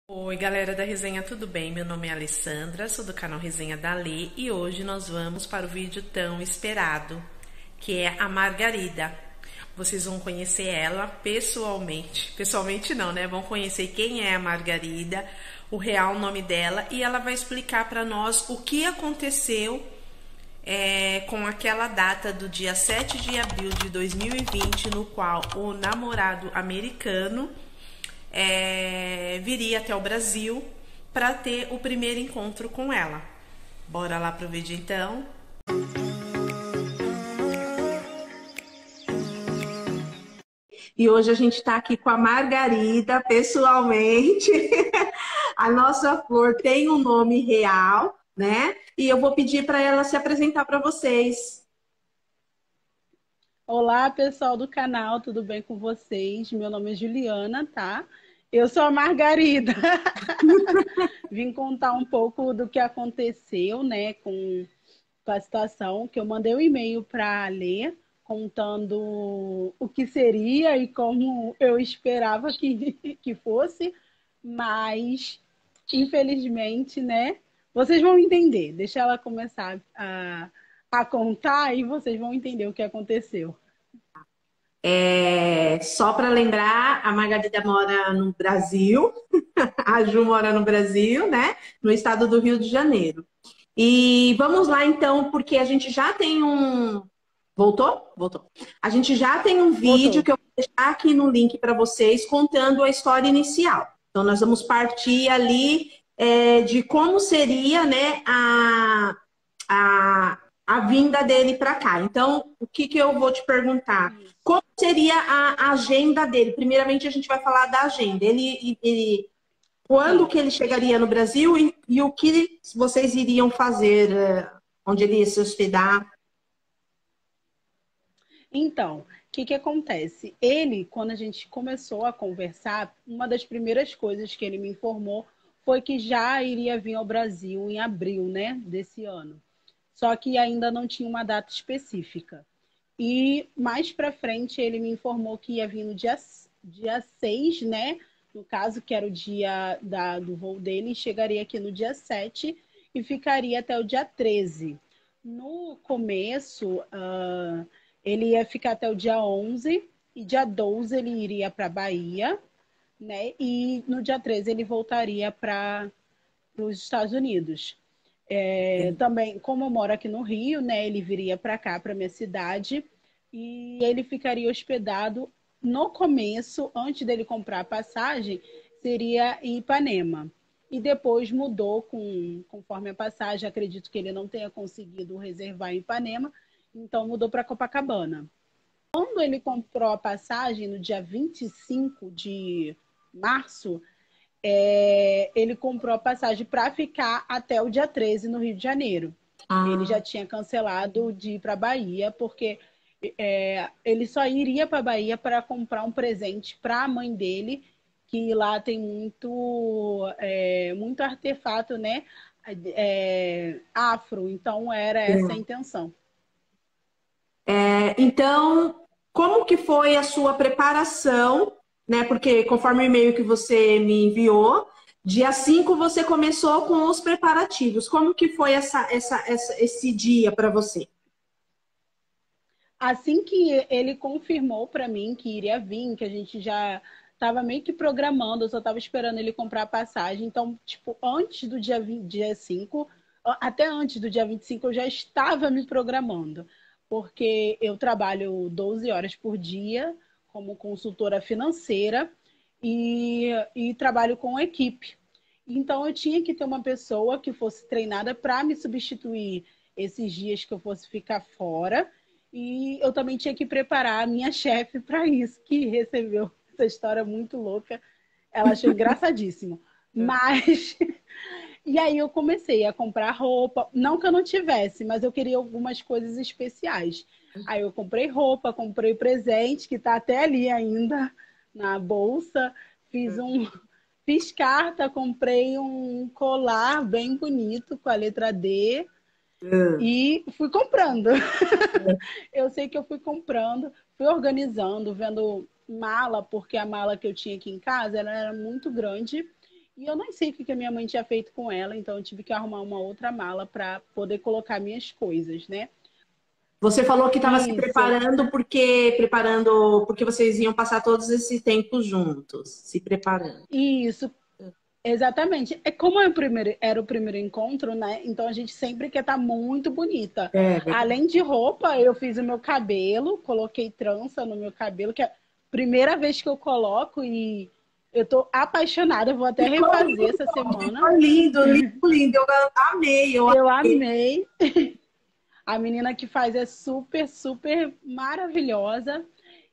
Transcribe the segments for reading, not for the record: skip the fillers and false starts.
Oi, galera da Resenha, tudo bem? Meu nome é Alessandra, sou do canal Resenha da Lê e hoje nós vamos para o vídeo tão esperado, que é a Margarida. Vocês vão conhecer ela pessoalmente. Pessoalmente não, né? Vão conhecer quem é a Margarida, o real nome dela e ela vai explicar para nós o que aconteceu com aquela data do dia 7 de abril de 2020, no qual o namorado americano viria até o Brasil para ter o primeiro encontro com ela. Bora lá pro vídeo então. E hoje a gente está aqui com a Margarida, pessoalmente. A nossa flor tem um nome real, né? E eu vou pedir para ela se apresentar para vocês. Olá, pessoal do canal, tudo bem com vocês? Meu nome é Juliana, tá? Eu sou a Margarida. Vim contar um pouco do que aconteceu, né, com a situação, que eu mandei um e-mail para ler, contando o que seria e como eu esperava que fosse, mas, infelizmente, né, vocês vão entender. Deixa ela começar a contar e vocês vão entender o que aconteceu. Só para lembrar, a Margarida mora no Brasil, a Ju mora no Brasil, né? No estado do Rio de Janeiro. E vamos lá então, porque a gente já tem um. Voltou? Voltou. A gente já tem um vídeo Voltou. que eu vou deixar aqui no link para vocês contando a história inicial. Então, nós vamos partir ali de como seria, né, a, a vinda dele para cá. Então, o que eu vou te perguntar? Isso. Como seria a agenda dele? Primeiramente, a gente vai falar da agenda. Quando Sim. que ele chegaria no Brasil e o que vocês iriam fazer, onde ele ia se hospedar? Então, o que acontece? Ele, quando a gente começou a conversar, uma das primeiras coisas que ele me informou foi que já iria vir ao Brasil em abril, né, desse ano. Só que ainda não tinha uma data específica. E mais para frente ele me informou que ia vir no dia 6, né? No caso, que era o dia do voo dele, e chegaria aqui no dia 7 e ficaria até o dia 13. No começo, ele ia ficar até o dia 11 e dia 12 ele iria para a Bahia, né? E no dia 13 ele voltaria para os Estados Unidos. Também, como eu moro aqui no Rio, né, ele viria para cá, para minha cidade, e ele ficaria hospedado no começo, antes dele comprar a passagem, seria em Ipanema. E depois mudou conforme a passagem. Acredito que ele não tenha conseguido reservar em Ipanema, então mudou para Copacabana. Quando ele comprou a passagem no dia 25 de março, ele comprou a passagem para ficar até o dia 13 no Rio de Janeiro. Ele já Ah, tinha cancelado de ir para a Bahia, porque ele só iria para a Bahia para comprar um presente para a mãe dele, que lá tem muito artefato, né? Afro, então era essa a intenção. então, como que foi a sua preparação, né? Porque conforme o e-mail que você me enviou, dia 5 você começou com os preparativos. Como que foi esse dia para você? Assim que ele confirmou para mim que iria vir, que a gente já estava meio que programando, eu só estava esperando ele comprar a passagem. Então, tipo, antes do dia 5, até antes do dia 25, eu já estava me programando, porque eu trabalho 12 horas por dia como consultora financeira e trabalho com equipe. Então, eu tinha que ter uma pessoa que fosse treinada para me substituir esses dias que eu fosse ficar fora. E eu também tinha que preparar a minha chefe para isso, que recebeu essa história muito louca. Ela achou engraçadíssimo. Mas. E aí eu comecei a comprar roupa. Não que eu não tivesse, mas eu queria algumas coisas especiais. Aí eu comprei roupa, comprei presente, que está até ali ainda na bolsa. Fiz um. Fiz carta, comprei um colar bem bonito com a letra D. E fui comprando. Eu sei que eu fui comprando, fui organizando, vendo mala, porque a mala que eu tinha aqui em casa ela era muito grande E eu nem sei o que a minha mãe tinha feito com ela, então eu tive que arrumar uma outra mala para poder colocar minhas coisas, né? Você falou que estava se Isso, preparando porque vocês iam passar todos esse tempo juntos, se preparando. isso, exatamente. É como era o primeiro encontro, né? Então a gente sempre quer estar muito bonita. É verdade. Além de roupa, eu fiz o meu cabelo, coloquei trança no meu cabelo, que é a primeira vez que eu coloco e eu tô apaixonada, eu vou até refazer essa semana. Ficou lindo, lindo, lindo. Eu amei, eu Eu amei. amei. A menina que faz é super, super maravilhosa.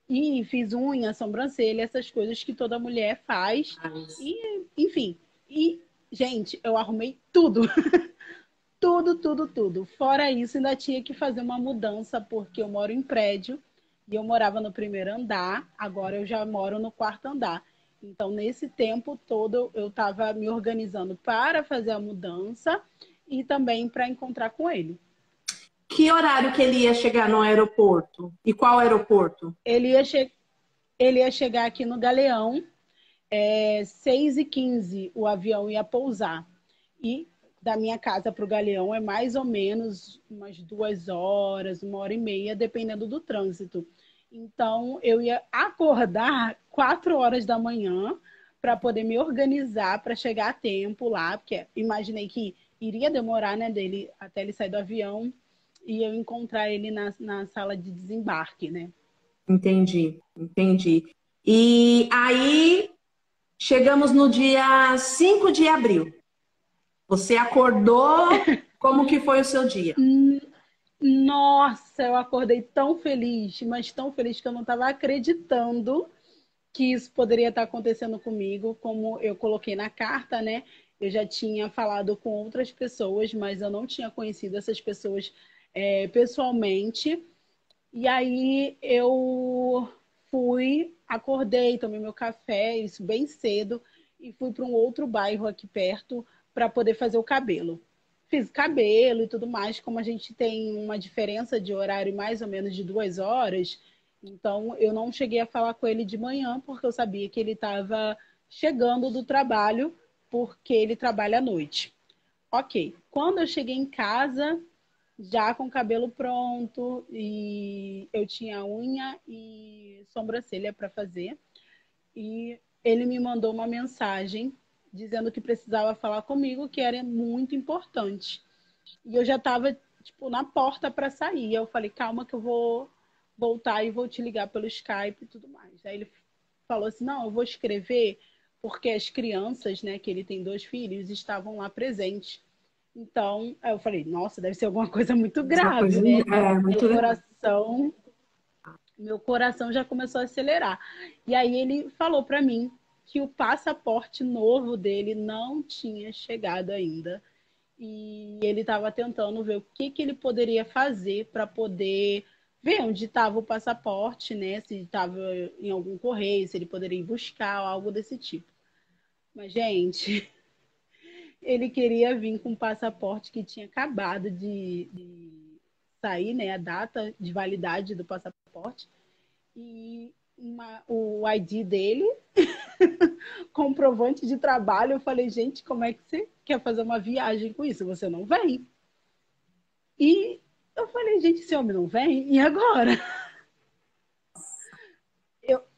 E fiz unha, sobrancelha, essas coisas que toda mulher faz. E, enfim. E, gente, eu arrumei tudo. Tudo, tudo, tudo. Fora isso, ainda tinha que fazer uma mudança, porque eu moro em prédio e eu morava no primeiro andar, agora eu já moro no quarto andar. Então, nesse tempo todo, eu estava me organizando para fazer a mudança e também para encontrar com ele. Que horário que ele ia chegar no aeroporto? E qual aeroporto? Ele ia, ele ia chegar aqui no Galeão, 6h15 o avião ia pousar. E da minha casa para o Galeão é mais ou menos umas 2 horas, 1h30, dependendo do trânsito. Então, eu ia acordar 4 horas da manhã para poder me organizar para chegar a tempo lá, porque imaginei que iria demorar, né, dele até ele sair do avião e eu encontrar ele na sala de desembarque, né? Entendi, entendi. E aí chegamos no dia 5 de abril. Você acordou, como que foi o seu dia? Nossa, eu acordei tão feliz, mas tão feliz que eu não estava acreditando que isso poderia estar acontecendo comigo, como eu coloquei na carta, né? Eu já tinha falado com outras pessoas, mas eu não tinha conhecido essas pessoas pessoalmente. E aí eu fui, acordei, tomei meu café, isso bem cedo, e fui para um outro bairro aqui perto para poder fazer o cabelo. Fiz cabelo e tudo mais, como a gente tem uma diferença de horário mais ou menos de 2 horas, então eu não cheguei a falar com ele de manhã, porque eu sabia que ele estava chegando do trabalho, porque ele trabalha à noite. Ok, quando eu cheguei em casa, já com o cabelo pronto e eu tinha unha e sobrancelha para fazer. E ele me mandou uma mensagem dizendo que precisava falar comigo, que era muito importante. E eu já estava tipo na porta para sair. Eu falei: "Calma que eu vou voltar e vou te ligar pelo Skype e tudo mais". Aí ele falou assim: "Não, eu vou escrever porque as crianças, né, que ele tem 2 filhos, estavam lá presentes". Então, eu falei, nossa, deve ser alguma coisa muito Uma grave, coisa, né? Meu muito legal. coração, meu coração já começou a acelerar. E aí ele falou para mim que o passaporte novo dele não tinha chegado ainda. E ele estava tentando ver o que ele poderia fazer para poder ver onde estava o passaporte, né? Se estava em algum correio, se ele poderia ir buscar, algo desse tipo. Mas, gente, ele queria vir com um passaporte que tinha acabado de sair, né, a data de validade do passaporte, e o ID dele, comprovante de trabalho. Eu falei, gente, como é que você quer fazer uma viagem com isso? Você não vem? E eu falei, gente, esse homem não vem? E agora?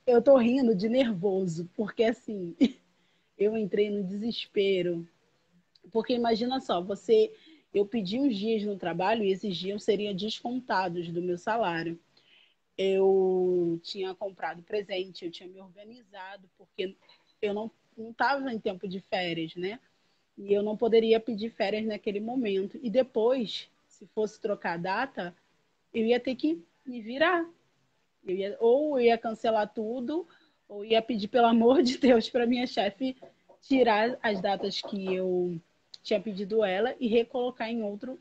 Eu tô rindo de nervoso, porque assim, eu entrei no desespero. Porque imagina só, eu pedi uns dias no trabalho e esses dias seriam descontados do meu salário. Eu tinha comprado presente, eu tinha me organizado, porque eu não estava em tempo de férias, né? E eu não poderia pedir férias naquele momento. E depois, se fosse trocar a data, eu ia ter que me virar. Ou eu ia cancelar tudo, ou ia pedir, pelo amor de Deus, para minha chefe tirar as datas que eu tinha pedido ela e recolocar em outro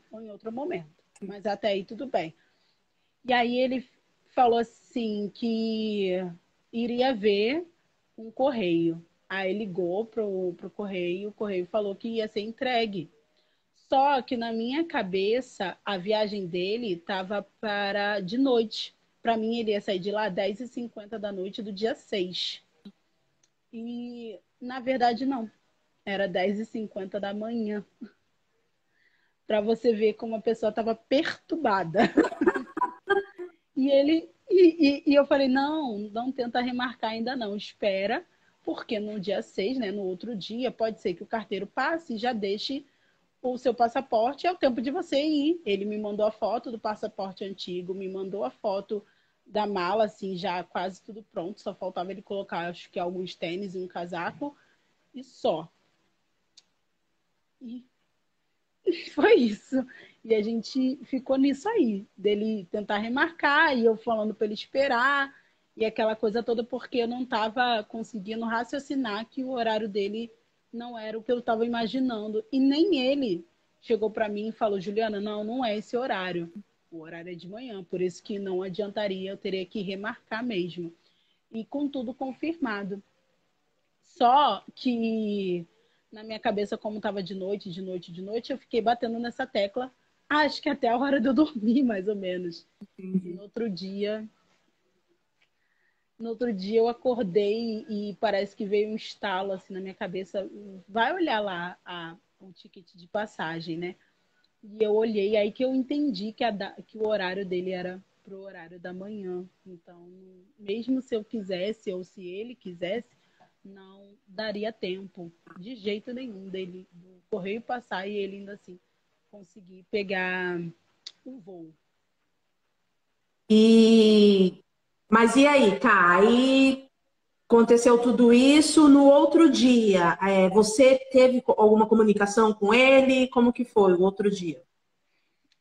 momento. Mas até aí tudo bem. E aí ele falou assim que iria ver um correio. Aí ligou pro correio, o correio falou que ia ser entregue. Só que na minha cabeça, a viagem dele estava para de noite. Para mim, ele ia sair de lá às 10h50 da noite do dia 6. E, na verdade, não. Era 10h50 da manhã. Para você ver como a pessoa estava perturbada. E eu falei, não tenta remarcar ainda não, espera, porque no dia 6, né, no outro dia, pode ser que o carteiro passe e já deixe o seu passaporte, é o tempo de você ir. Ele me mandou a foto do passaporte antigo, me mandou a foto da mala, assim, já quase tudo pronto, só faltava ele colocar, acho que alguns tênis e um casaco, e só. E foi isso. E a gente ficou nisso aí, dele tentar remarcar, e eu falando para ele esperar, e aquela coisa toda, porque eu não estava conseguindo raciocinar que o horário dele não era o que eu estava imaginando. E nem ele chegou para mim e falou, Juliana, não é esse horário. O horário é de manhã, por isso que não adiantaria, eu teria que remarcar mesmo. E com tudo confirmado. Só que na minha cabeça, como estava de noite, eu fiquei batendo nessa tecla, acho que até a hora de eu dormir, mais ou menos. E Entendi. no outro dia eu acordei e parece que veio um estalo assim na minha cabeça, vai olhar lá o ticket de passagem, né? E eu olhei, aí que eu entendi que o horário dele era pro horário da manhã. Então, mesmo se eu quisesse ou se ele quisesse, não daria tempo de jeito nenhum dele do correio passar e ele ainda assim conseguir pegar o voo. E... Mas e aí, tá? Aí aconteceu tudo isso. No outro dia, você teve alguma comunicação com ele? Como que foi o outro dia?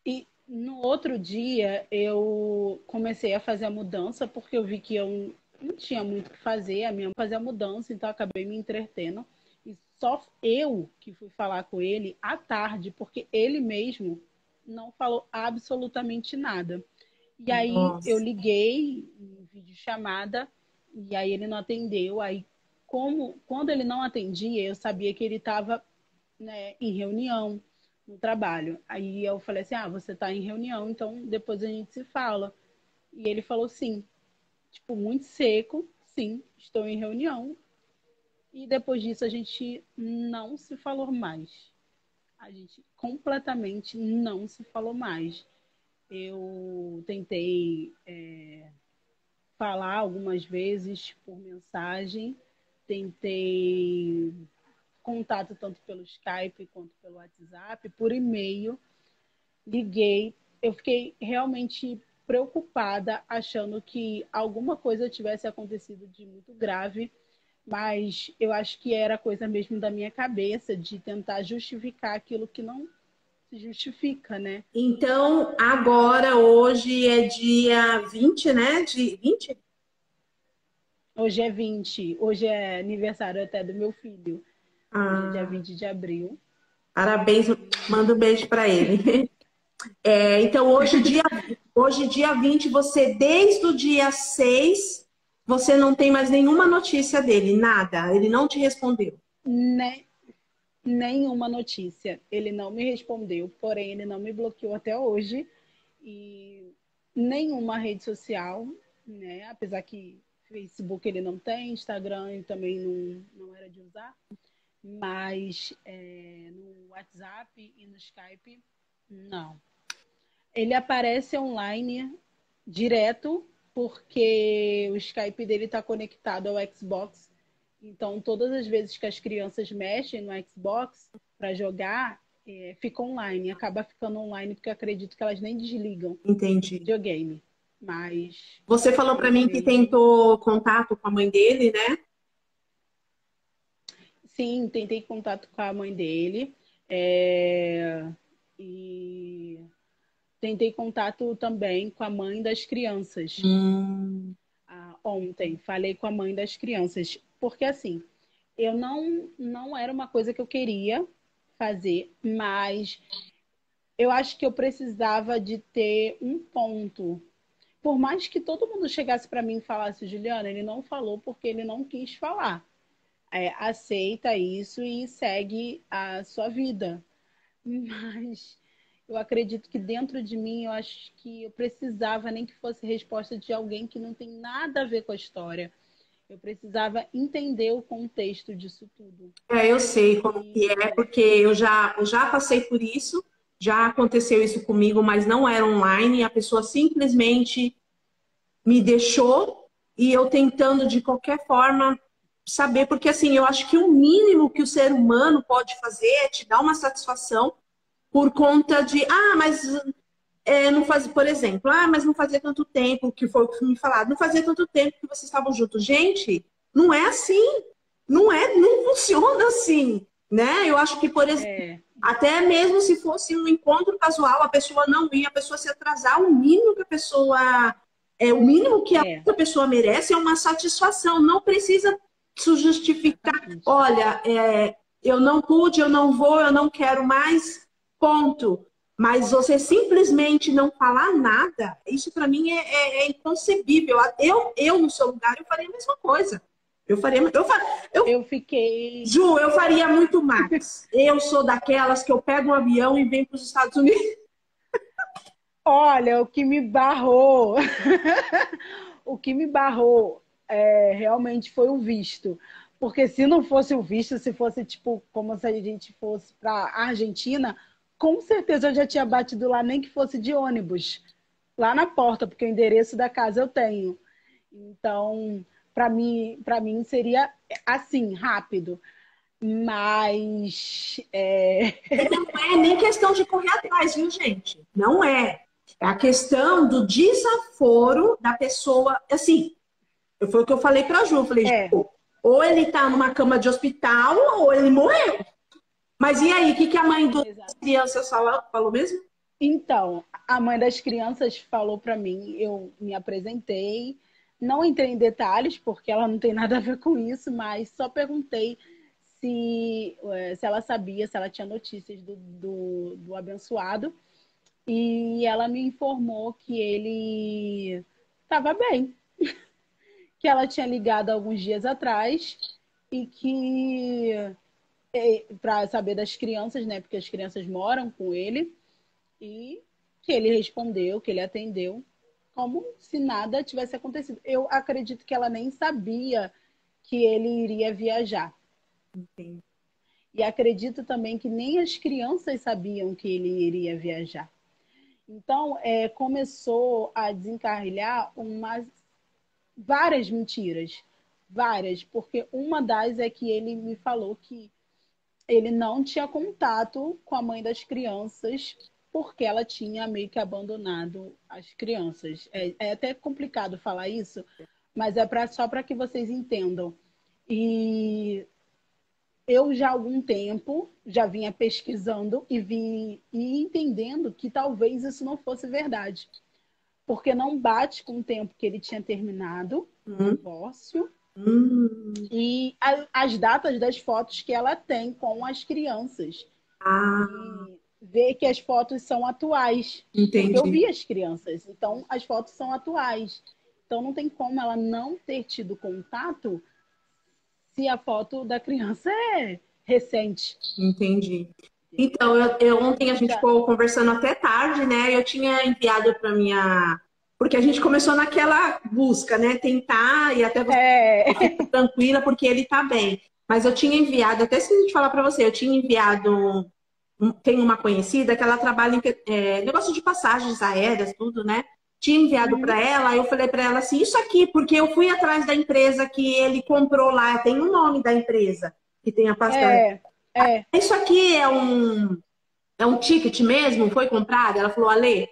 E no outro dia eu comecei a fazer a mudança porque eu vi que eu não tinha muito o que fazer, a minha fazer a mudança, então eu acabei me entretendo. E só eu que fui falar com ele à tarde, porque ele mesmo não falou absolutamente nada. E aí eu Nossa. liguei em videochamada e aí ele não atendeu. Aí quando ele não atendia, eu sabia que ele estava, né, em reunião no trabalho. Aí eu falei assim: "Ah, você está em reunião, então depois a gente se fala". E ele falou sim, tipo muito seco, sim, estou em reunião. E depois disso a gente não se falou mais. A gente completamente não se falou mais. Eu tentei falar algumas vezes por mensagem, tentei contato tanto pelo Skype quanto pelo WhatsApp, por e-mail, liguei. Eu fiquei realmente preocupada, achando que alguma coisa tivesse acontecido de muito grave, mas eu acho que era coisa mesmo da minha cabeça, de tentar justificar aquilo que não se justifica, né? Então, agora, hoje é dia 20, né? De 20? Hoje é 20, hoje é aniversário até do meu filho. Hoje é dia Ah, 20 de abril. parabéns, E manda um beijo para ele. Então, hoje, dia 20, você, desde o dia 6, você não tem mais nenhuma notícia dele, nada. Ele não te respondeu. ne- nenhuma notícia. Ele não me respondeu, porém ele não me bloqueou até hoje. E nenhuma rede social, né? Apesar que Facebook ele não tem, Instagram ele também não era de usar. Mas no WhatsApp e no Skype, não. Ele aparece online direto porque o Skype dele está conectado ao Xbox. Então, todas as vezes que as crianças mexem no Xbox para jogar, fica online. Acaba ficando online porque eu acredito que elas nem desligam o Entendi. videogame. Mas Você falou para ele mim que mesmo. tentou contato com a mãe dele, né? Sim, tentei contato com a mãe dele. E tentei contato também com a mãe das crianças. Hum, Ontem, falei com a mãe das crianças. Porque assim, eu não era uma coisa que eu queria fazer, mas eu acho que eu precisava de ter um ponto. Por mais que todo mundo chegasse para mim e falasse, Juliana, ele não falou porque ele não quis falar. Aceita isso e segue a sua vida. Mas eu acredito que dentro de mim, eu acho que eu precisava nem que fosse resposta de alguém que não tem nada a ver com a história. Eu precisava entender o contexto disso tudo. Eu sei como que é, porque eu já passei por isso, já aconteceu isso comigo, mas não era online, a pessoa simplesmente me deixou e eu tentando de qualquer forma saber, porque assim, eu acho que o mínimo que o ser humano pode fazer é te dar uma satisfação por conta de, mas não faz, por exemplo, mas não fazia tanto tempo, que foi o que me falaram, não fazia tanto tempo que vocês estavam juntos. Gente, não é assim, não funciona assim, né? Eu acho que, por exemplo, até mesmo se fosse um encontro casual, a pessoa não ia, a pessoa se atrasar, o mínimo que a pessoa, o mínimo que a pessoa merece é uma satisfação, não precisa se justificar, olha, eu não pude, eu não vou, eu não quero mais, ponto. Mas você simplesmente não falar nada, isso para mim é inconcebível. Eu, no seu lugar, eu faria a mesma coisa. Eu fiquei... Ju, eu faria muito mais. Eu sou daquelas que eu pego um avião e venho para os Estados Unidos. Olha, o que me barrou... o que me barrou realmente foi o visto. Porque se não fosse o visto, se fosse tipo como se a gente fosse para a Argentina... Com certeza eu já tinha batido lá, nem que fosse de ônibus, lá na porta, porque o endereço da casa eu tenho. Então, para mim seria assim, rápido. Mas... Não é nem questão de correr atrás, viu, gente? Não é. É a questão do desaforo da pessoa. Assim, foi o que eu falei para a Ju. Eu falei, ou ele está numa cama de hospital, ou ele morreu. Mas e aí, o que a mãe das crianças falou mesmo? Então, a mãe das crianças falou para mim, eu me apresentei, não entrei em detalhes, porque ela não tem nada a ver com isso, mas só perguntei se ela sabia, se ela tinha notícias do abençoado, e ela me informou que ele estava bem, que ela tinha ligado alguns dias atrás e que... para saber das crianças, né? Porque as crianças moram com ele, e que ele respondeu, que ele atendeu, como se nada tivesse acontecido. Eu acredito que ela nem sabia que ele iria viajar. Entendi. E acredito também que nem as crianças sabiam que ele iria viajar. Então, começou a desencarrilhar várias mentiras. Várias, porque uma das é que ele me falou que ele não tinha contato com a mãe das crianças porque ela tinha meio que abandonado as crianças. É até complicado falar isso, mas só para que vocês entendam. E eu já há algum tempo já vinha pesquisando e entendendo que talvez isso não fosse verdade. Porque não bate com o tempo que ele tinha terminado o divórcio. E as datas das fotos que ela tem com as crianças. E ver que as fotos são atuais. Entendi. Porque eu vi as crianças, então as fotos são atuais. Então não tem como ela não ter tido contato se a foto da criança é recente. Entendi. Então, ontem a gente ficou conversando até tarde, né? Eu tinha enviado para minha... Porque a gente começou naquela busca, né? Tentar e até você ficar tranquila porque ele tá bem. Mas eu tinha enviado, até esqueci de falar para você, eu tinha enviado... Tem uma conhecida que ela trabalha em negócio de passagens aéreas, tudo, né? Tinha enviado para ela, eu falei para ela assim, isso aqui, porque eu fui atrás da empresa que ele comprou lá, tem um nome da empresa que tem a passagem. Isso aqui é um ticket mesmo? Foi comprado? Ela falou, Ale,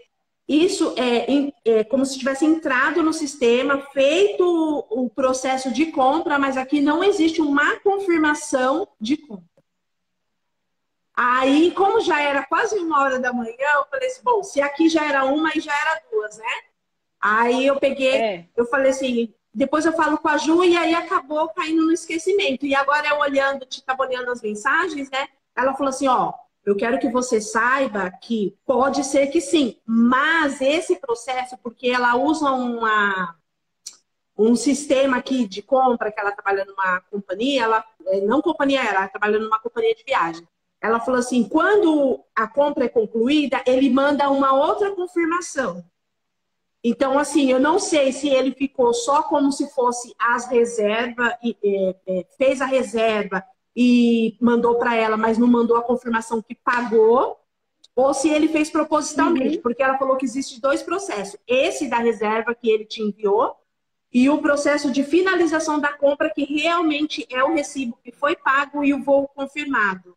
isso é como se tivesse entrado no sistema, feito o processo de compra, mas aqui não existe uma confirmação de compra. Aí, como já era quase 1h da manhã, eu falei assim, bom, se aqui já era 1, aí já era 2, né? Aí eu peguei, eu falei assim, depois eu falo com a Ju, e aí acabou caindo no esquecimento. E agora eu estava olhando as mensagens, né? Ela falou assim, ó, eu quero que você saiba que pode ser que sim, mas esse processo, porque ela usa um sistema aqui de compra, que ela trabalha numa companhia, ela trabalha numa companhia de viagem. Ela falou assim, quando a compra é concluída, ele manda uma outra confirmação. Então, assim, eu não sei se ele ficou só como se fosse as reservas, fez a reserva e mandou para ela, mas não mandou a confirmação que pagou, ou se ele fez propositalmente, Uhum. porque ela falou que existe dois processos. Esse da reserva que ele te enviou e o processo de finalização da compra, que realmente é o recibo que foi pago e o voo confirmado.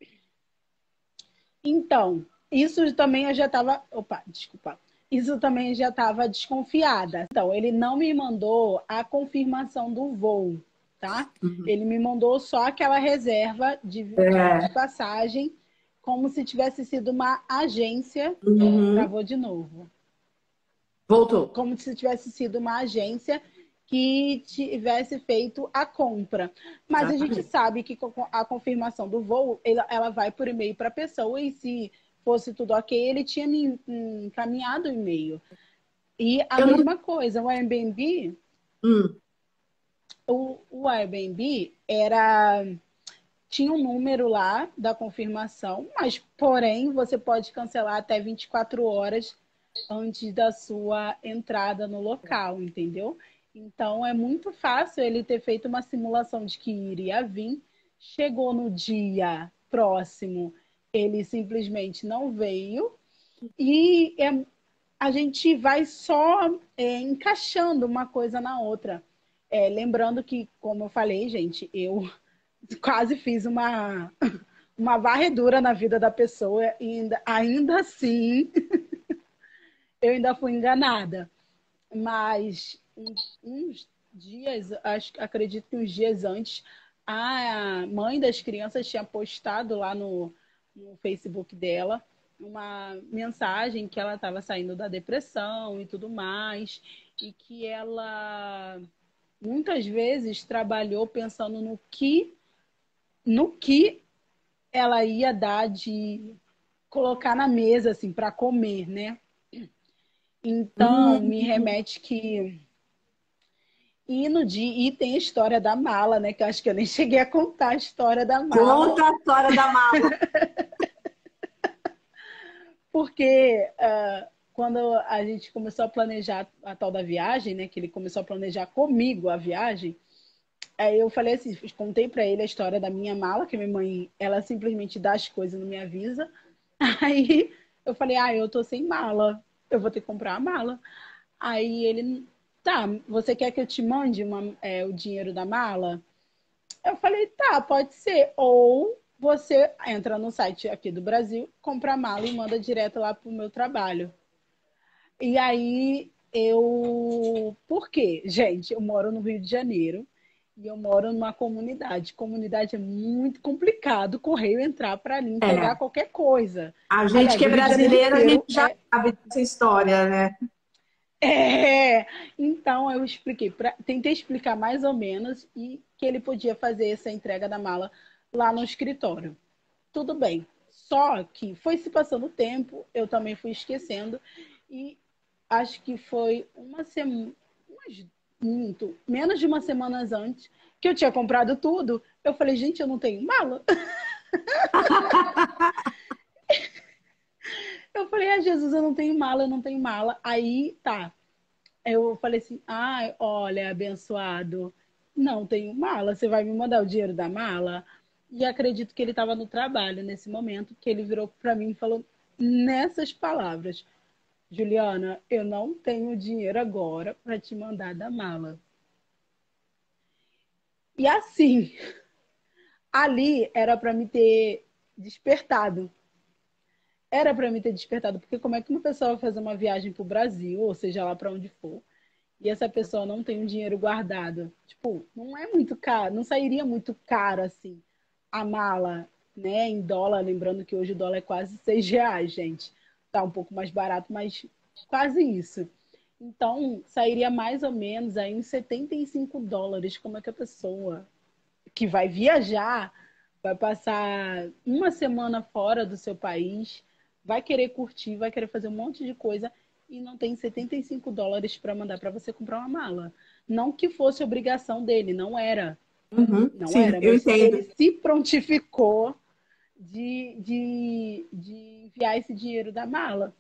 Então, isso também eu já estava. Opa, desculpa. Isso também eu já estava desconfiada. Então, ele não me mandou a confirmação do voo, tá? Ele me mandou só aquela reserva de passagem, como se tivesse sido uma agência. Uhum. Travou de novo. Voltou. Como se tivesse sido uma agência que tivesse feito a compra. Mas a gente Exatamente. sabe que a confirmação do voo, ela vai por e-mail para a pessoa, e se fosse tudo ok, ele tinha me encaminhado o e-mail. E a Eu não... mesma coisa, o Airbnb, Hum. o Airbnb tinha um número lá da confirmação, mas, porém, você pode cancelar até 24 horas antes da sua entrada no local, entendeu? Então, é muito fácil ele ter feito uma simulação de que iria vir, chegou no dia próximo, ele simplesmente não veio, e a gente vai só encaixando uma coisa na outra. Lembrando que, como eu falei, gente, eu quase fiz uma varredura na vida da pessoa e ainda assim eu ainda fui enganada. Mas uns dias, acredito que uns dias antes, a mãe das crianças tinha postado lá no Facebook dela uma mensagem que ela estava saindo da depressão e tudo mais, e que ela muitas vezes trabalhou pensando no que ela ia dar de colocar na mesa assim para comer, né? Então me remete que e tem a história da mala, né? Que eu acho que eu nem cheguei a contar a história da mala, Conta a história da mala. porque quando a gente começou a planejar a tal da viagem, né? Que ele começou a planejar comigo a viagem, aí eu falei assim, contei para ele a história da minha mala, que minha mãe, ela simplesmente dá as coisas e não me avisa. Aí eu falei, eu tô sem mala, eu vou ter que comprar a mala. Aí ele, tá, você quer que eu te mande o dinheiro da mala? Eu falei, tá, pode ser. Ou você entra no site aqui do Brasil, compra a mala e manda direto lá pro meu trabalho. E aí por quê? Gente, eu moro no Rio de Janeiro e eu moro numa comunidade. Comunidade é muito complicado o correio entrar para ali entregar É. qualquer coisa. A gente Aliás, que o é Rio de Janeiro brasileiro, a gente inteiro já sabe dessa história, né? Então eu expliquei, tentei explicar mais ou menos e que ele podia fazer essa entrega da mala lá no escritório. Tudo bem. Só que foi se passando o tempo, eu também fui esquecendo e acho que foi uma semana, menos de uma semana antes que eu tinha comprado tudo. Eu falei, gente, eu não tenho mala. Eu falei, Jesus, eu não tenho mala, eu não tenho mala. Aí tá. Eu falei assim, olha, abençoado, não tenho mala, você vai me mandar o dinheiro da mala? E acredito que ele estava no trabalho nesse momento, que ele virou para mim e falou nessas palavras, Juliana, eu não tenho dinheiro agora para te mandar da mala. E assim, ali era para me ter despertado. Era para me ter despertado, porque como é que uma pessoa vai fazer uma viagem para o Brasil, ou seja lá para onde for, e essa pessoa não tem um dinheiro guardado? Tipo, não é muito caro, não sairia muito caro assim a mala, né, em dólar, lembrando que hoje o dólar é quase R$ 6, gente. Tá um pouco mais barato, mas quase isso. Então, sairia mais ou menos aí uns US$ 75. Como é que a pessoa que vai viajar, vai passar uma semana fora do seu país, vai querer curtir, vai querer fazer um monte de coisa e não tem US$ 75 para mandar para você comprar uma mala? Não que fosse obrigação dele, não era. Não Sim, era, eu mas entendo. ele se prontificou de enviar esse dinheiro da mala.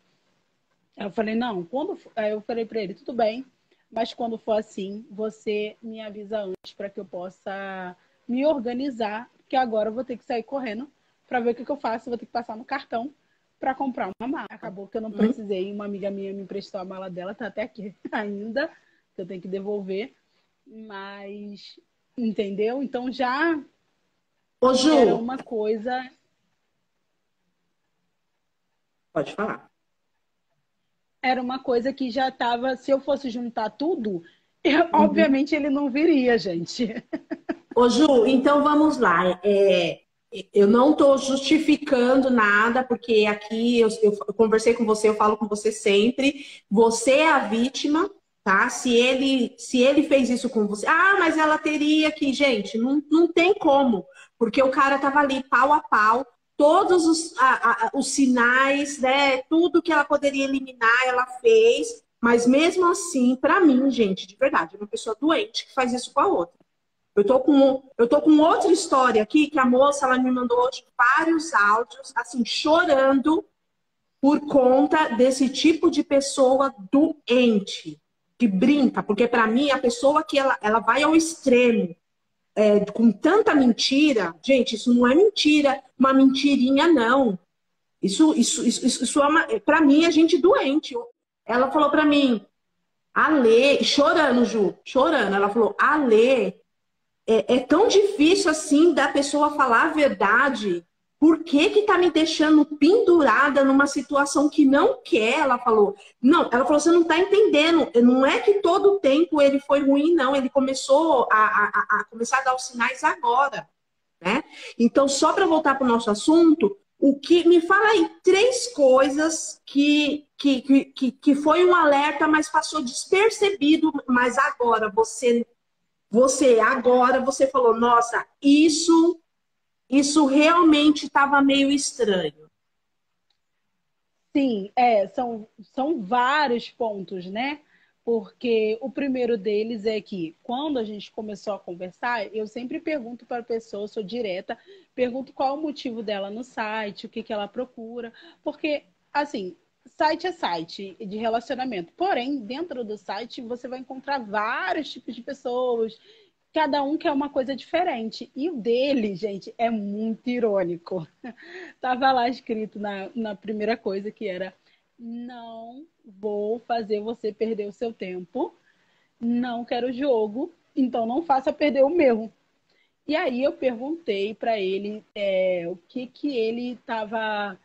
Aí eu falei, não, aí eu falei para ele, tudo bem, mas quando for assim, você me avisa antes para que eu possa me organizar, porque agora eu vou ter que sair correndo para ver o que eu faço, vou ter que passar no cartão para comprar uma mala. Acabou que eu não precisei, uma amiga minha me emprestou a mala dela, tá até aqui ainda, que eu tenho que devolver, mas entendeu? Então já Ô, era Ju, uma coisa. pode falar. Era uma coisa que já estava. Se eu fosse juntar tudo, Uhum. obviamente ele não viria, gente. Ô, Ju, então vamos lá. Eu não estou justificando nada, porque aqui eu conversei com você, eu falo com você sempre. Você é a vítima, tá? Se ele fez isso com você. Ah, mas ela teria que. Gente, não tem como, porque o cara estava ali pau a pau, todos os sinais, né? Tudo que ela poderia eliminar, ela fez. Mas mesmo assim, para mim, gente, de verdade, é uma pessoa doente que faz isso com a outra. Eu tô com outra história aqui, que a moça ela me mandou hoje vários áudios, assim, chorando por conta desse tipo de pessoa doente, que brinca, porque para mim a pessoa que ela vai ao extremo, com tanta mentira, gente, isso não é mentira, uma mentirinha, não. Isso é para mim é gente doente. Ela falou para mim, a Lê, chorando, Ju, chorando, ela falou, a Lê é tão difícil assim da pessoa falar a verdade. Por que que tá me deixando pendurada numa situação que não quer? Ela falou. Não, ela falou, você não tá entendendo. Não é que todo o tempo ele foi ruim, não. Ele começou a começar a dar os sinais agora, né? Então, só para voltar para o nosso assunto, o que me fala aí três coisas que foi um alerta, mas passou despercebido, mas agora você falou, nossa, isso realmente estava meio estranho. Sim, são vários pontos, né? Porque o primeiro deles é que, quando a gente começou a conversar, eu sempre pergunto para a pessoa, sou direta, pergunto qual o motivo dela no site, o que que ela procura. Porque, assim, site é site de relacionamento. Porém, dentro do site, você vai encontrar vários tipos de pessoas, cada um quer uma coisa diferente. E o dele, gente, é muito irônico. Tava lá escrito na primeira coisa que era: não vou fazer você perder o seu tempo, não quero jogo, então não faça perder o meu. E aí eu perguntei para ele o que que ele estava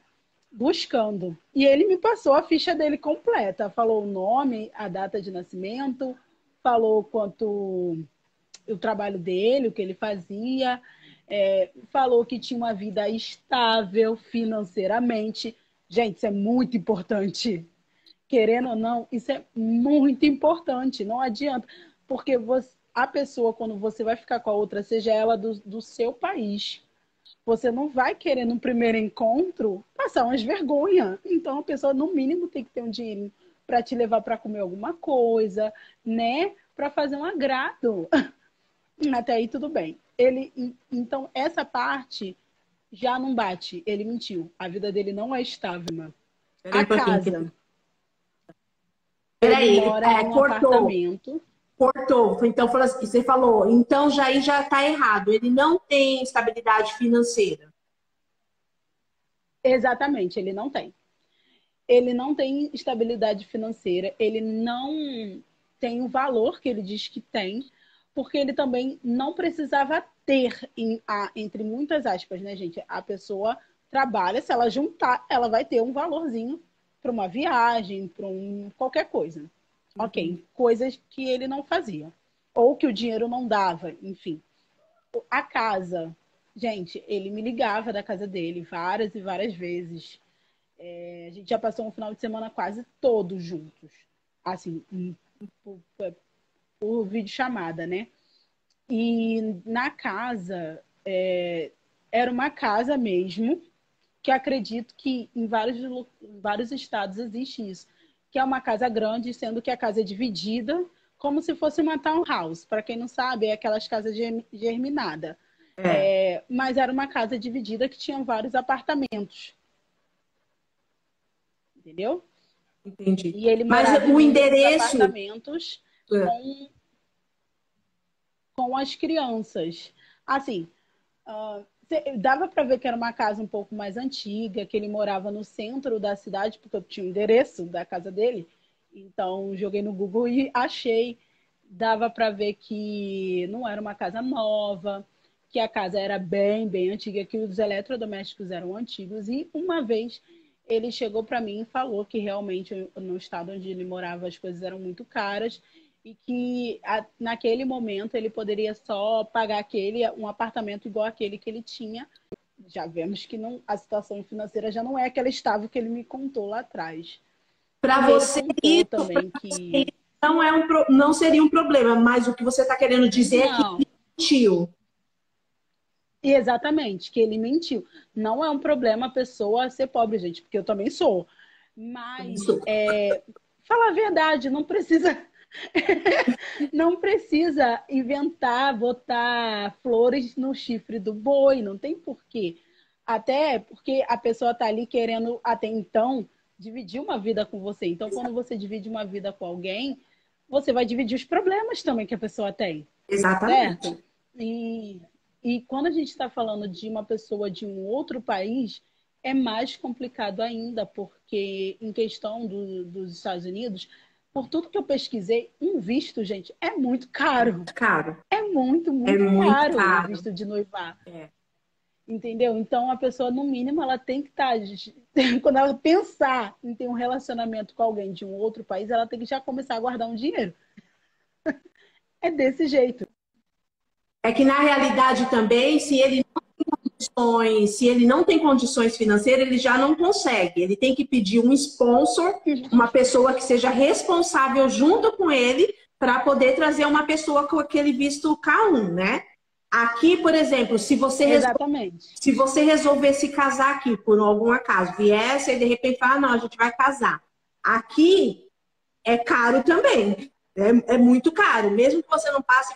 buscando. E ele me passou a ficha dele completa. Falou o nome, a data de nascimento, falou quanto o trabalho dele, o que ele fazia, falou que tinha uma vida estável financeiramente. Gente, isso é muito importante. Querendo ou não, isso é muito importante. Não adianta. Porque a pessoa, quando você vai ficar com a outra, seja ela do seu país, você não vai querer, no primeiro encontro, passar umas vergonhas. Então, a pessoa, no mínimo, tem que ter um dinheirinho para te levar para comer alguma coisa, né? Para fazer um agrado. Até aí tudo bem. Então, essa parte já não bate. Ele mentiu. A vida dele não é estável. Peraí A um pouquinho. casa, ele Peraí, mora num cortou. apartamento. Cortou. Então, você falou, então já aí já está errado. Ele não tem estabilidade financeira. Exatamente, ele não tem. Ele não tem estabilidade financeira, ele não tem o valor que ele diz que tem, porque ele também não precisava ter, entre muitas aspas, né, gente? A pessoa trabalha, se ela juntar, ela vai ter um valorzinho para uma viagem, para qualquer coisa. Ok, coisas que ele não fazia. Ou que o dinheiro não dava, enfim. A casa, gente, ele me ligava da casa dele várias e várias vezes. A gente já passou um final de semana quase todos juntos. Assim, por videochamada, né? E na casa, era uma casa mesmo, que acredito que em vários estados existe isso, que é uma casa grande, sendo que a casa é dividida, como se fosse uma townhouse. Para quem não sabe, é aquelas casas germinadas. É. Mas era uma casa dividida que tinha vários apartamentos. Entendeu? Entendi. E ele Mas morava o em endereço... apartamentos com as crianças. Assim, dava para ver que era uma casa um pouco mais antiga, que ele morava no centro da cidade, porque eu tinha o endereço da casa dele. Então, joguei no Google e achei. Dava para ver que não era uma casa nova, que a casa era bem, bem antiga, que os eletrodomésticos eram antigos. E uma vez ele chegou para mim e falou que realmente no estado onde ele morava as coisas eram muito caras e que naquele momento ele poderia só pagar um apartamento igual aquele que ele tinha. Já vemos que não, a situação financeira já não é aquela estável que ele me contou lá atrás. Para você, isso também que não seria um problema, mas o que você está querendo dizer é que ele mentiu. Exatamente, que ele mentiu. Não é um problema a pessoa ser pobre, gente, porque eu também sou. Mas, falar a verdade, não precisa... não precisa inventar, botar flores no chifre do boi, não tem porquê. Até porque a pessoa está ali querendo, até então, dividir uma vida com você. Então, quando você divide uma vida com alguém, você vai dividir os problemas também que a pessoa tem. Exatamente. Certo? E quando a gente está falando de uma pessoa de um outro país, é mais complicado ainda, porque em questão dos Estados Unidos, por tudo que eu pesquisei, um visto, gente, é muito caro. Muito caro. É muito caro um visto de noivar. Entendeu? Então, a pessoa, no mínimo, ela tem que estar... Quando ela pensar em ter um relacionamento com alguém de um outro país, ela tem que já começar a guardar um dinheiro. É desse jeito. É que, na realidade, também, se ele não tem condições financeiras, ele já não consegue. Ele tem que pedir um sponsor, uma pessoa que seja responsável junto com ele, para poder trazer uma pessoa com aquele visto K1, né? Aqui, por exemplo, se você resolver se casar aqui, por algum acaso, viesse e de repente falar, não, a gente vai casar. Aqui é caro também. É muito caro. Mesmo que você não passe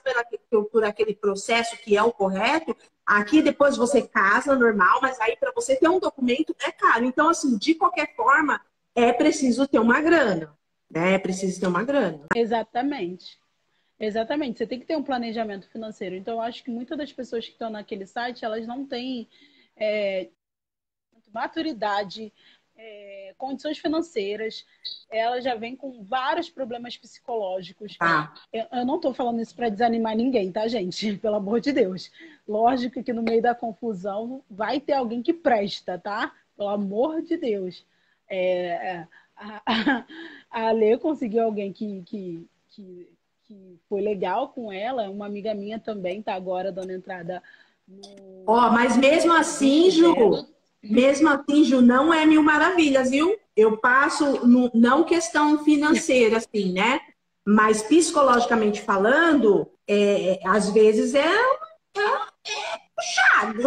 por aquele processo que é o correto, aqui depois você casa normal, mas aí para você ter um documento é caro. Então, assim, de qualquer forma, é preciso ter uma grana. Né? É preciso ter uma grana. Exatamente. Exatamente. Você tem que ter um planejamento financeiro. Então, eu acho que muitas das pessoas que estão naquele site, elas não têm maturidade, condições financeiras, ela já vem com vários problemas psicológicos. Eu não estou falando isso para desanimar ninguém, tá, gente? Pelo amor de Deus. Lógico que no meio da confusão vai ter alguém que presta, tá? Pelo amor de Deus. A Lê conseguiu alguém que foi legal com ela. Uma amiga minha também tá agora dando entrada no... mas mesmo assim, Ju, não é mil maravilhas, viu? Eu passo, não questão financeira, assim, né? Mas psicologicamente falando, às vezes é puxado.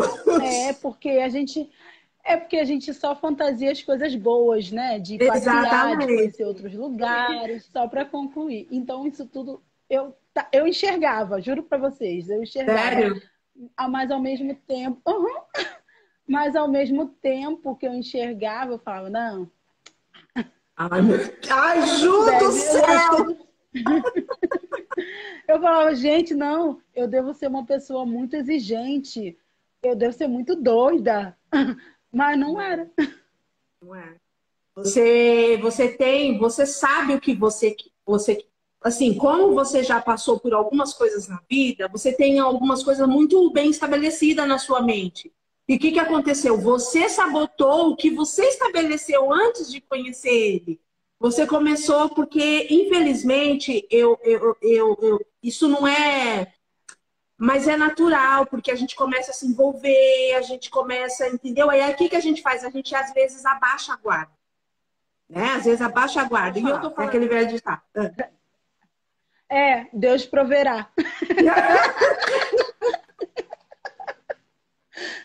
Porque a gente só fantasia as coisas boas, né? De passear, de conhecer outros lugares, só para concluir. Então, isso tudo eu enxergava, juro para vocês, eu enxergava. Sério? Mas ao mesmo tempo... Mas ao mesmo tempo que eu enxergava, eu falava, não. Ai, Ju do céu! Eu falava, gente, não, eu devo ser uma pessoa muito exigente, eu devo ser muito doida. Mas não era. Não é. Você sabe o que você assim, como você já passou por algumas coisas na vida, você tem algumas coisas muito bem estabelecidas na sua mente. E o que aconteceu? Você sabotou o que você estabeleceu antes de conhecer ele. Você começou porque, infelizmente, isso não é... Mas é natural, porque a gente começa a se envolver, a gente começa, entendeu? Aí o que a gente faz? A gente, às vezes, abaixa a guarda. Né? Às vezes, abaixa a guarda. E eu tô falando aquele velho ditado. Deus proverá.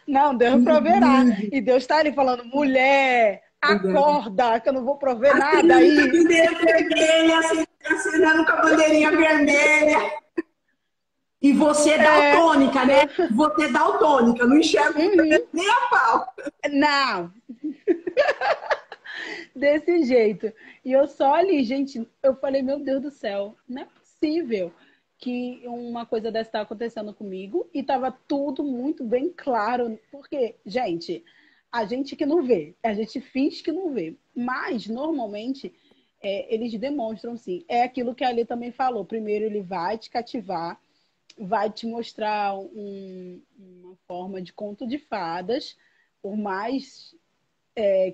Não, Deus proverá. E Deus está ali falando, mulher, acorda, que eu não vou prover nada aí. Bandeira vermelha, acenando com a bandeirinha vermelha. E você é daltônica, né? Você é daltônica, não enxerga nem a pau. Não. desse jeito. E eu só ali, gente, eu falei, meu Deus do céu, não é possível que uma coisa dessa está acontecendo comigo e estava tudo muito bem claro. Porque, gente, a gente que não vê, a gente finge que não vê. Mas, normalmente, eles demonstram, sim. É aquilo que a Ali também falou. Primeiro, ele vai te cativar, vai te mostrar uma forma de conto de fadas, por mais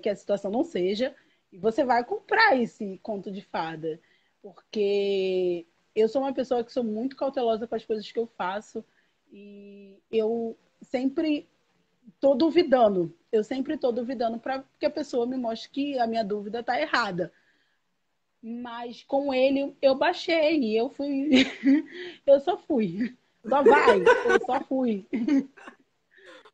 que a situação não seja, e você vai comprar esse conto de fada. Porque eu sou uma pessoa que sou muito cautelosa com as coisas que eu faço e eu sempre estou duvidando. Eu sempre estou duvidando para que a pessoa me mostre que a minha dúvida está errada. Mas com ele eu baixei e eu fui. Eu só fui. Só vai, eu só fui.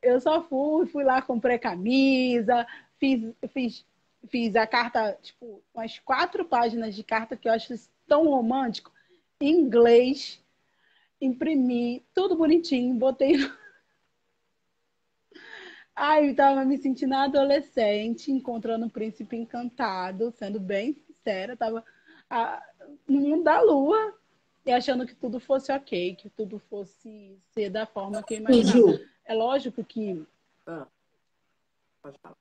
Eu só fui lá, comprei camisa, fiz a carta, tipo, umas 4 páginas de carta que eu acho tão romântico, em inglês, imprimi, tudo bonitinho, botei. Ai, eu tava me sentindo adolescente, encontrando um príncipe encantado, sendo bem sincera, tava no mundo da lua e achando que tudo fosse ok, que tudo fosse ser da forma que eu imaginava. É lógico que Pode falar.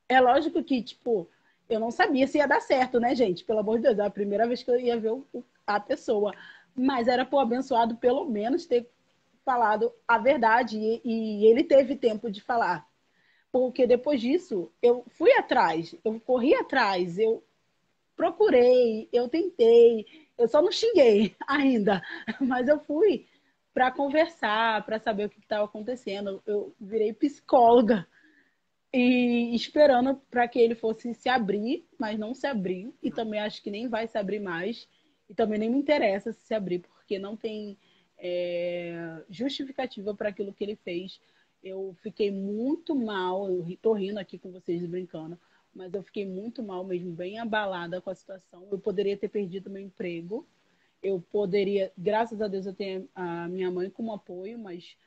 É lógico que, tipo, eu não sabia se ia dar certo, né, gente? Pelo amor de Deus, era a primeira vez que eu ia ver a pessoa. Mas era pro abençoado, pelo menos, ter falado a verdade. E ele teve tempo de falar. Porque depois disso, eu fui atrás, eu corri atrás, eu procurei, eu tentei. Eu só não xinguei ainda. Mas eu fui para conversar, para saber o que estava acontecendo. Eu virei psicóloga. E esperando para que ele fosse se abrir, mas não se abriu. E também acho que nem vai se abrir mais. E também nem me interessa se abrir, porque não tem justificativa para aquilo que ele fez. Eu fiquei muito mal, eu tô rindo aqui com vocês brincando, mas eu fiquei muito mal mesmo, bem abalada com a situação. Eu poderia ter perdido meu emprego. Eu poderia, graças a Deus, eu tenho a minha mãe como apoio, mas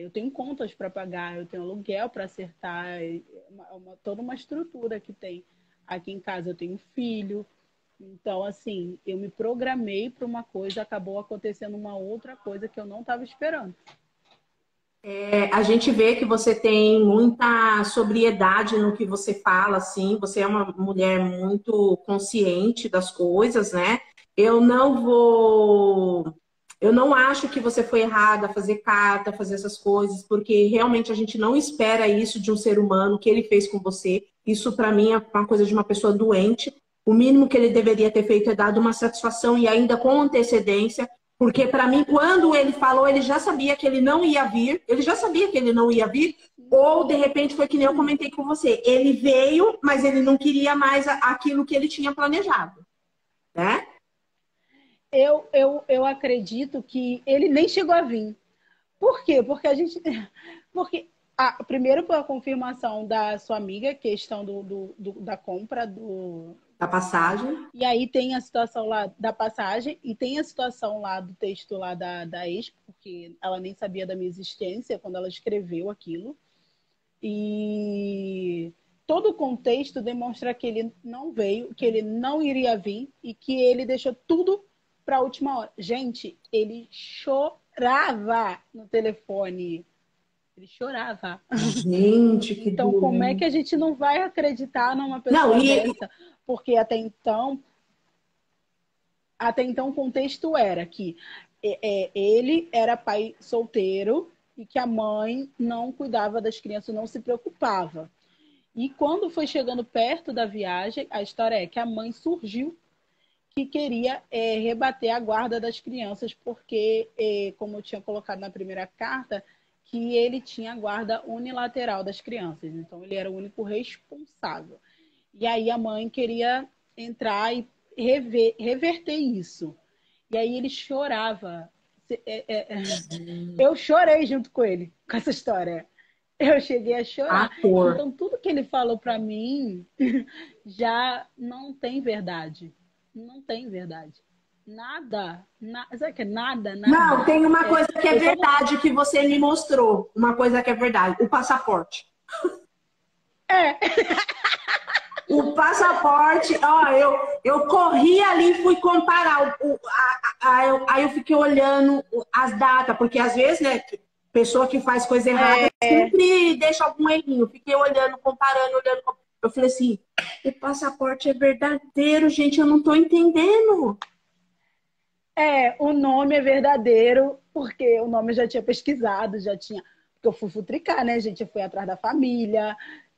eu tenho contas para pagar, eu tenho aluguel para acertar, toda uma estrutura que tem aqui em casa. Eu tenho um filho, então, assim, eu me programei para uma coisa, acabou acontecendo uma outra coisa que eu não estava esperando. A gente vê que você tem muita sobriedade no que você fala, assim, você é uma mulher muito consciente das coisas, né? Eu não acho que você foi errada a fazer carta, fazer essas coisas, porque realmente a gente não espera isso de um ser humano, que ele fez com você. Isso, para mim, é uma coisa de uma pessoa doente. O mínimo que ele deveria ter feito é dado uma satisfação e ainda com antecedência, porque para mim, quando ele falou, ele já sabia que ele não ia vir, ele já sabia que ele não ia vir, ou de repente foi que nem eu comentei com você, ele veio, mas ele não queria mais aquilo que ele tinha planejado, né? Eu acredito que ele nem chegou a vir. Por quê? Porque primeiro pela confirmação da sua amiga, questão da compra Da passagem. E aí tem a situação lá da passagem e tem a situação lá do texto lá da ex, porque ela nem sabia da minha existência quando ela escreveu aquilo. E todo o contexto demonstra que ele não veio, que ele não iria vir e que ele deixou tudo para a última hora. Gente, ele chorava no telefone. Ele chorava. Gente, que Então, como é que a gente não vai acreditar numa pessoa dessa? Porque até então o contexto era que ele era pai solteiro e que a mãe não cuidava das crianças, não se preocupava. E quando foi chegando perto da viagem, a história é que a mãe surgiu que queria rebater a guarda das crianças, porque, como eu tinha colocado na primeira carta, que ele tinha a guarda unilateral das crianças. Então, ele era o único responsável. E aí a mãe queria entrar e reverter isso. E aí ele chorava. Eu chorei junto com ele, com essa história. Eu cheguei a chorar. Então, tudo que ele falou para mim já não tem verdade. Não tem verdade. Nada. Sabe que é nada? Não, tem uma coisa que é verdade que você me mostrou. Uma coisa que é verdade. O passaporte. O passaporte, ó, eu corri ali e fui comparar. Aí eu fiquei olhando as datas, porque às vezes, né, pessoa que faz coisa errada sempre deixa algum errinho. Fiquei olhando, comparando, olhando. Eu falei assim, o passaporte é verdadeiro, gente, eu não tô entendendo. O nome é verdadeiro, porque o nome eu já tinha pesquisado, já tinha. Porque eu fui futricar, né, gente? Eu fui atrás da família.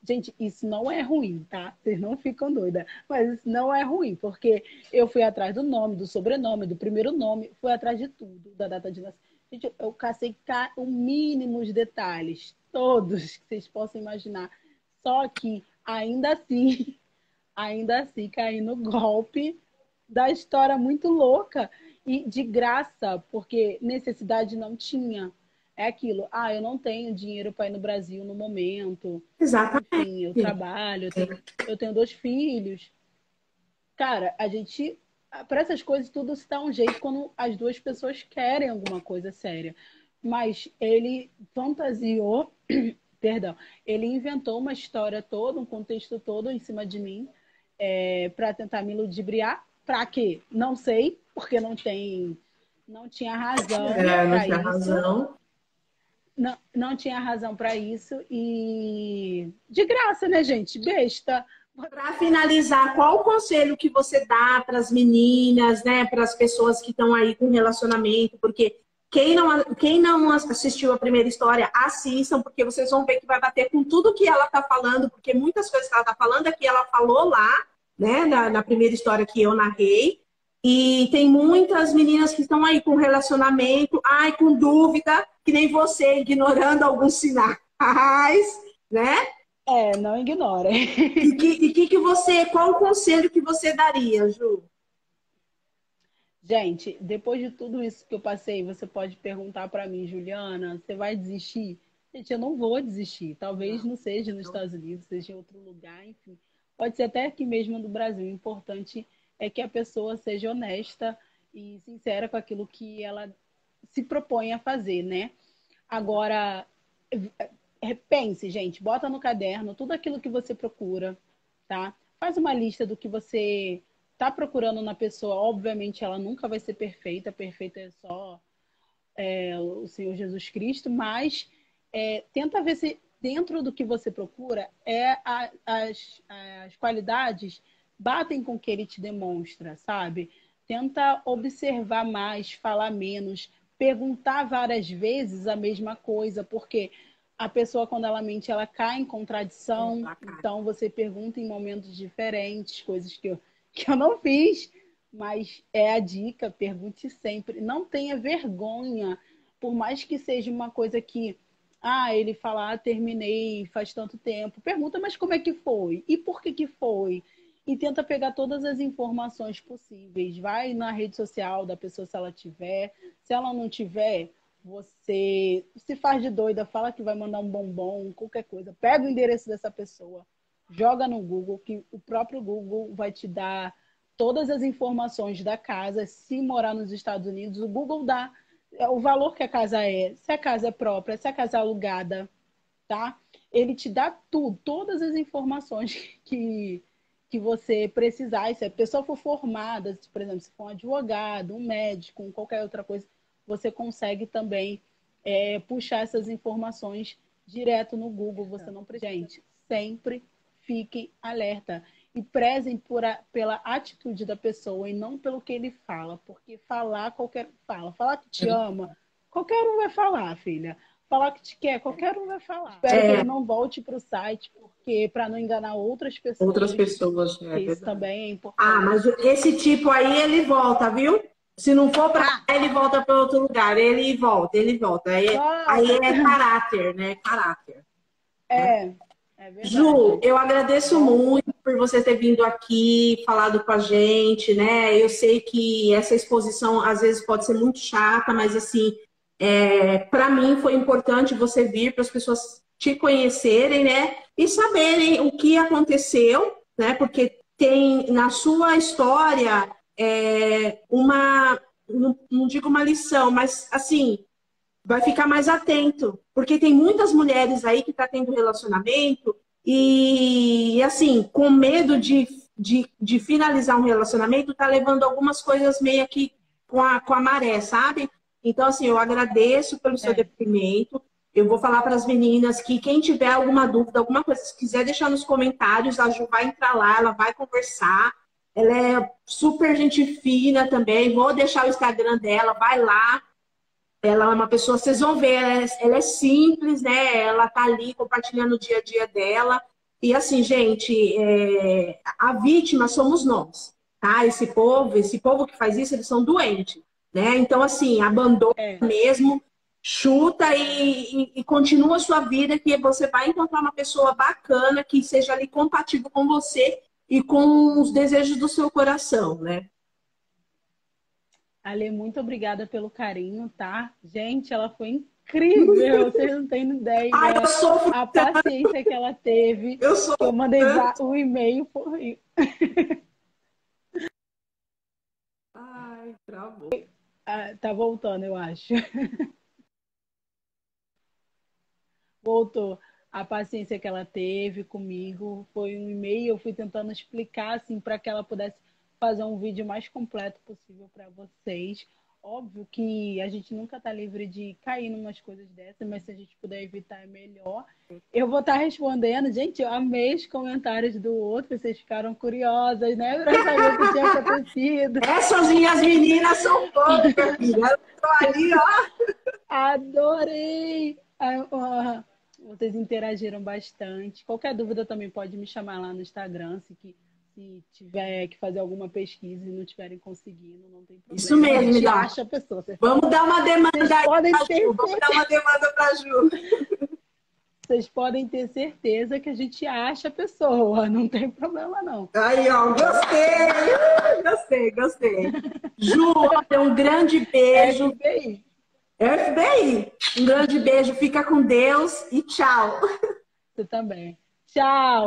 Gente, isso não é ruim, tá? Vocês não ficam doidas. Mas isso não é ruim, porque eu fui atrás do nome, do sobrenome, do primeiro nome, fui atrás de tudo, da data de nascimento. Gente, eu cacei o mínimo de detalhes, todos que vocês possam imaginar. Só que, ainda assim, caí no golpe da história muito louca e de graça, porque necessidade não tinha. É aquilo, eu não tenho dinheiro para ir no Brasil no momento. Exatamente. Enfim, eu trabalho, eu tenho 2 filhos. Cara, para essas coisas, tudo se dá um jeito quando as 2 pessoas querem alguma coisa séria. Mas ele fantasiou, perdão, ele inventou uma história toda, um contexto todo em cima de mim, para tentar me ludibriar. Para quê? Não sei, porque não tinha razão Não para tinha isso. razão. Não tinha razão para isso e de graça, né, gente? Besta. Para finalizar, qual o conselho que você dá para as meninas, né, para as pessoas que estão aí com relacionamento? Porque quem não assistiu a primeira história, assistam, porque vocês vão ver que vai bater com tudo que ela está falando, porque muitas coisas que ela está falando é que ela falou lá, né, na primeira história que eu narrei. E tem muitas meninas que estão aí com relacionamento, com dúvida, que nem você, ignorando alguns sinais, né? Não ignora. Qual o conselho que você daria, Ju? Gente, depois de tudo isso que eu passei, você pode perguntar para mim, Juliana, você vai desistir? Gente, eu não vou desistir. Talvez não seja nos Estados Unidos, seja em outro lugar, enfim. Pode ser até aqui mesmo no Brasil. O importante é que a pessoa seja honesta e sincera com aquilo que ela se propõe a fazer, né? Agora, pense, gente, bota no caderno tudo aquilo que você procura, tá? Faz uma lista do que você tá procurando na pessoa. Obviamente, ela nunca vai ser perfeita. Perfeita é só o Senhor Jesus Cristo, mas tenta ver se dentro do que você procura as qualidades batem com o que ele te demonstra, sabe? Tenta observar mais, falar menos, perguntar várias vezes a mesma coisa, porque a pessoa, quando ela mente, ela cai em contradição. Então, você pergunta em momentos diferentes, coisas que eu não fiz, mas é a dica, pergunte sempre. Não tenha vergonha, por mais que seja uma coisa que ele fala, terminei faz tanto tempo. Pergunta, mas como é que foi? E por que foi? E tenta pegar todas as informações possíveis. Vai na rede social da pessoa se ela tiver. Se ela não tiver, você se faz de doida, fala que vai mandar um bombom, qualquer coisa. Pega o endereço dessa pessoa, joga no Google, que o próprio Google vai te dar todas as informações da casa. Se morar nos Estados Unidos, o Google dá o valor que a casa é, se a casa é própria, se a casa é alugada, tá? Ele te dá tudo, todas as informações que você precisar. E se a pessoa for formada, por exemplo, se for um advogado, um médico, qualquer outra coisa, você consegue também puxar essas informações direto no Google. Você não precisa. Gente, sempre fiquem alerta e prezem pela atitude da pessoa e não pelo que ele fala, porque falar que te ama, qualquer um vai falar, filha. Falar que te quer, qualquer um vai falar. Espero que ele não volte para o site, porque para não enganar outras pessoas. Outras pessoas, isso também é importante. Mas esse tipo aí, ele volta, viu? Se não for para ele volta para outro lugar. Ele volta. Aí é caráter, né? Caráter. É verdade. Ju, eu agradeço muito por você ter vindo aqui, falado com a gente, né? Eu sei que essa exposição às vezes pode ser muito chata, mas assim, para mim foi importante você vir para as pessoas te conhecerem, né? E saberem o que aconteceu, né? Porque tem na sua história não digo uma lição, mas assim, vai ficar mais atento, porque tem muitas mulheres aí que estão tendo relacionamento e assim, com medo de finalizar um relacionamento, tá levando algumas coisas meio que com a maré, sabe? Então, assim, eu agradeço pelo seu depoimento. Eu vou falar para as meninas que quem tiver alguma dúvida, alguma coisa, se quiser deixar nos comentários, a Ju vai entrar lá, ela vai conversar. Ela é super gente fina também. Vou deixar o Instagram dela, vai lá. Ela é uma pessoa, vocês vão ver, ela é simples, né? Ela tá ali compartilhando o dia a dia dela. E assim, gente, a vítima somos nós, tá? Esse povo que faz isso, eles são doentes, né? Então, assim, abandona mesmo, chuta e continua a sua vida, que você vai encontrar uma pessoa bacana, que seja ali compatível com você e com os desejos do seu coração, né? Ale, muito obrigada pelo carinho, tá? Gente, ela foi incrível, vocês não têm ideia. Ai, eu sofro. A paciência que ela teve. Eu mandei o e-mail. Ai, travou. Tá voltando, eu acho. Voltou. A paciência que ela teve comigo foi um e-mail. Eu fui tentando explicar assim para que ela pudesse fazer um vídeo mais completo possível para vocês. Óbvio que a gente nunca está livre de cair em umas coisas dessas, mas se a gente puder evitar é melhor. Eu vou estar respondendo. Gente, eu amei os comentários do outro, vocês ficaram curiosas, né? Para saber o que tinha acontecido. Essas minhas meninas são boas, minha filha. Eu tô ali, ó. Adorei! Vocês interagiram bastante. Qualquer dúvida também pode me chamar lá no Instagram, se tiver que fazer alguma pesquisa e não estiverem conseguindo, não tem problema. Isso mesmo, a gente acha a pessoa. Vamos dar uma demanda aí pra Ju. Vamos dar uma demanda pra Ju. Vocês podem ter certeza que a gente acha a pessoa, não tem problema não. Aí, ó, gostei. Ju, um grande beijo. FBI. Um grande beijo, fica com Deus e tchau. Você também. Tchau.